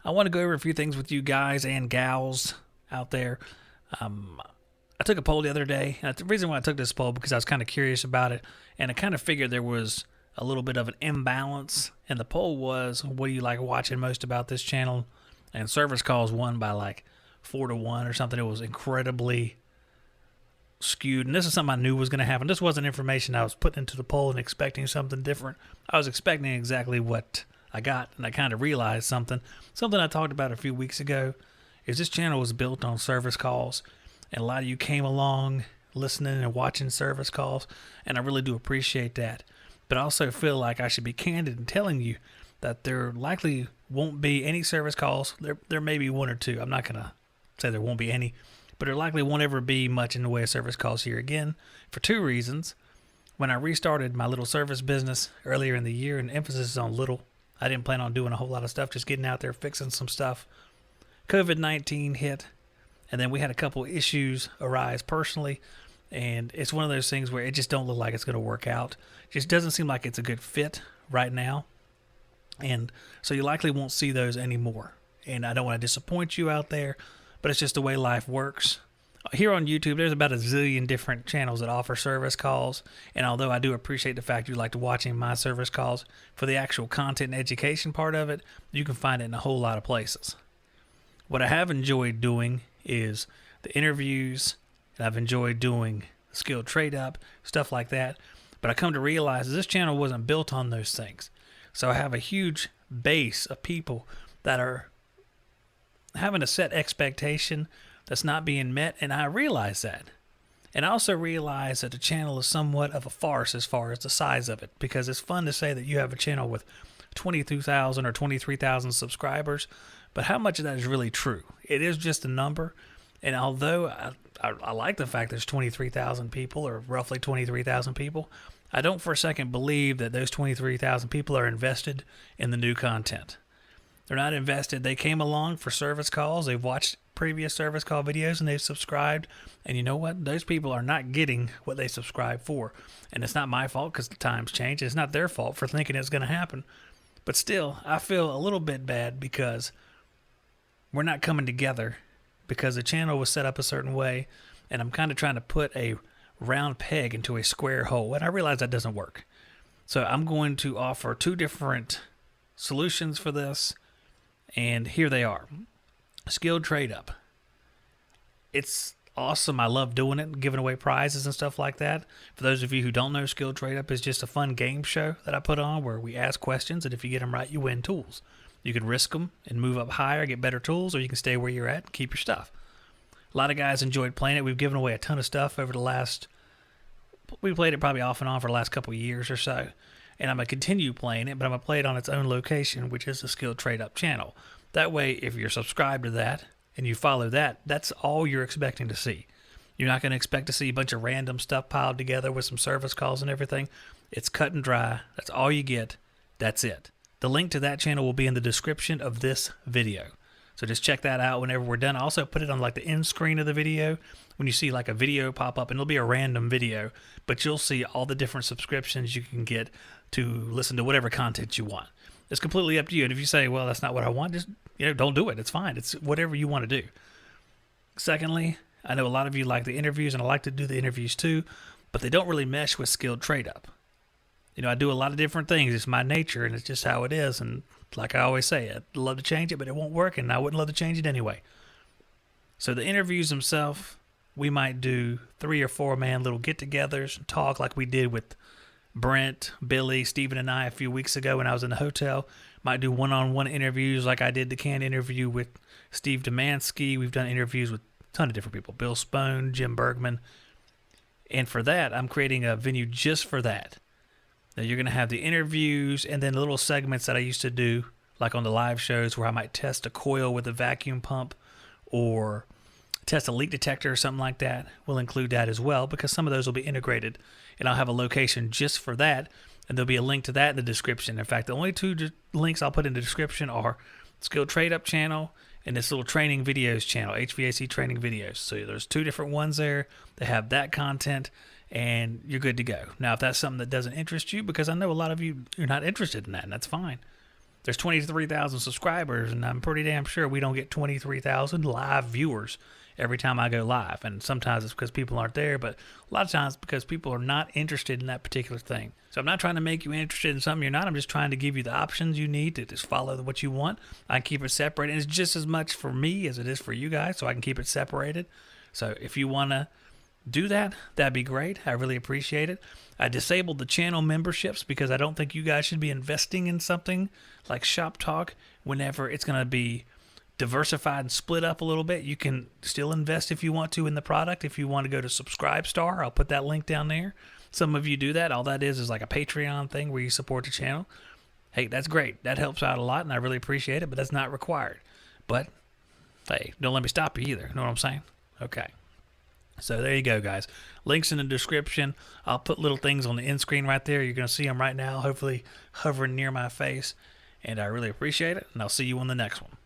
I want to go over a few things with you guys and gals out there. I took a poll the other day. And the reason why I took this poll because I was kind of curious about it, and I kind of figured there was a little bit of an imbalance. And the poll was, "What do you like watching most about this channel?" And service calls won by like 4-1 or something. It was incredibly skewed, and this is something I knew was going to happen. This wasn't information I was putting into the poll and expecting something different. I was expecting exactly what I got, and I kind of realized something I talked about a few weeks ago is this channel was built on service calls, and a lot of you came along listening and watching service calls, and I really do appreciate that. But I also feel like I should be candid in telling you that there likely won't be any service calls. There may be one or two. I'm not going to say there won't be any, but there likely won't ever be much in the way of service calls here again for two reasons. When I restarted my little service business earlier in the year, and emphasis is on little, I didn't plan on doing a whole lot of stuff, just getting out there fixing some stuff. COVID-19 hit, and then we had a couple issues arise personally, and it's one of those things where it just don't look like it's going to work out. It just doesn't seem like it's a good fit right now, and so you likely won't see those anymore. And I don't want to disappoint you out there, but it's just the way life works. Here on YouTube, there's about a zillion different channels that offer service calls, and although I do appreciate the fact you like watching my service calls, for the actual content and education part of it, you can find it in a whole lot of places. What I have enjoyed doing is the interviews, and I've enjoyed doing skill trade up, stuff like that, but I come to realize this channel wasn't built on those things. So I have a huge base of people that are having a set expectation that's not being met, and I realize that. And I also realize that the channel is somewhat of a farce as far as the size of it, because it's fun to say that you have a channel with 22,000 or 23,000 subscribers, but how much of that is really true? It is just a number, and although I like the fact there's 23,000 people, or roughly 23,000 people, I don't for a second believe that those 23,000 people are invested in the new content. They're not invested. They came along for service calls. They've watched previous service call videos and they've subscribed. And you know what? Those people are not getting what they subscribe for. And it's not my fault because the times change. It's not their fault for thinking it's going to happen. But still, I feel a little bit bad because we're not coming together because the channel was set up a certain way. And I'm kind of trying to put a round peg into a square hole. And I realize that doesn't work. So I'm going to offer two different solutions for this. And here they are. Skilled Trade Up. It's awesome. I love doing it, giving away prizes and stuff like that. For those of you who don't know, Skilled Trade Up is just a fun game show that I put on where we ask questions, and if you get them right, you win tools. You can risk them and move up higher, get better tools, or you can stay where you're at and keep your stuff. A lot of guys enjoyed playing it. We've given away a ton of stuff over we played it probably off and on for the last couple of years or so. And I'm going to continue playing it, but I'm going to play it on its own location, which is the Skilled Trade Up channel. That way, if you're subscribed to that and you follow that, that's all you're expecting to see. You're not going to expect to see a bunch of random stuff piled together with some service calls and everything. It's cut and dry. That's all you get. That's it. The link to that channel will be in the description of this video. So just check that out whenever we're done. I also put it on like the end screen of the video when you see like a video pop up, and it'll be a random video, but you'll see all the different subscriptions you can get to listen to whatever content you want. It's completely up to you. And if you say, well, that's not what I want, just don't do it. It's fine. It's whatever you want to do. Secondly, I know a lot of you like the interviews, and I like to do the interviews too, but they don't really mesh with Skilled Trade Up. I do a lot of different things. It's my nature, and it's just how it is. And like I always say, I'd love to change it, but it won't work, and I wouldn't love to change it anyway. So the interviews themselves, we might do 3 or 4 man little get-togethers and talk like we did with Brent, Billy, Steven, and I a few weeks ago when I was in the hotel. Might do one-on-one interviews like I did the canned interview with Steve Demansky. We've done interviews with a ton of different people. Bill Spone, Jim Bergman. And for that, I'm creating a venue just for that. Now you're going to have the interviews and then little segments that I used to do, like on the live shows where I might test a coil with a vacuum pump or test a leak detector or something like that. We'll include that as well because some of those will be integrated, and I'll have a location just for that, and there'll be a link to that in the description. In fact, the only 2 links I'll put in the description are Skilled Trade Up channel and this little training videos channel, HVAC training videos. So there's 2 different ones there. They have that content, and you're good to go. Now, if that's something that doesn't interest you, because I know a lot of you are not interested in that, and that's fine. there's 23,000 subscribers, and I'm pretty damn sure we don't get 23,000 live viewers every time I go live. And sometimes it's because people aren't there, but a lot of times because people are not interested in that particular thing. So I'm not trying to make you interested in something you're not. I'm just trying to give you the options you need to just follow what you want. I can keep it separated. It's just as much for me as it is for you guys, so I can keep it separated. So if you want to do that, that'd be great. I really appreciate it. I disabled the channel memberships because I don't think you guys should be investing in something like Shop Talk whenever it's going to be diversified and split up a little bit. You can still invest if you want to in the product. If you want to go to Subscribestar, I'll put that link down there. Some of you do that. All that is like a Patreon thing where you support the channel. Hey, that's great. That helps out a lot, and I really appreciate it, but that's not required. But, hey, don't let me stop you either. Know what I'm saying? Okay. So there you go, guys. Links in the description. I'll put little things on the end screen right there. You're going to see them right now, hopefully hovering near my face. And I really appreciate it, and I'll see you on the next one.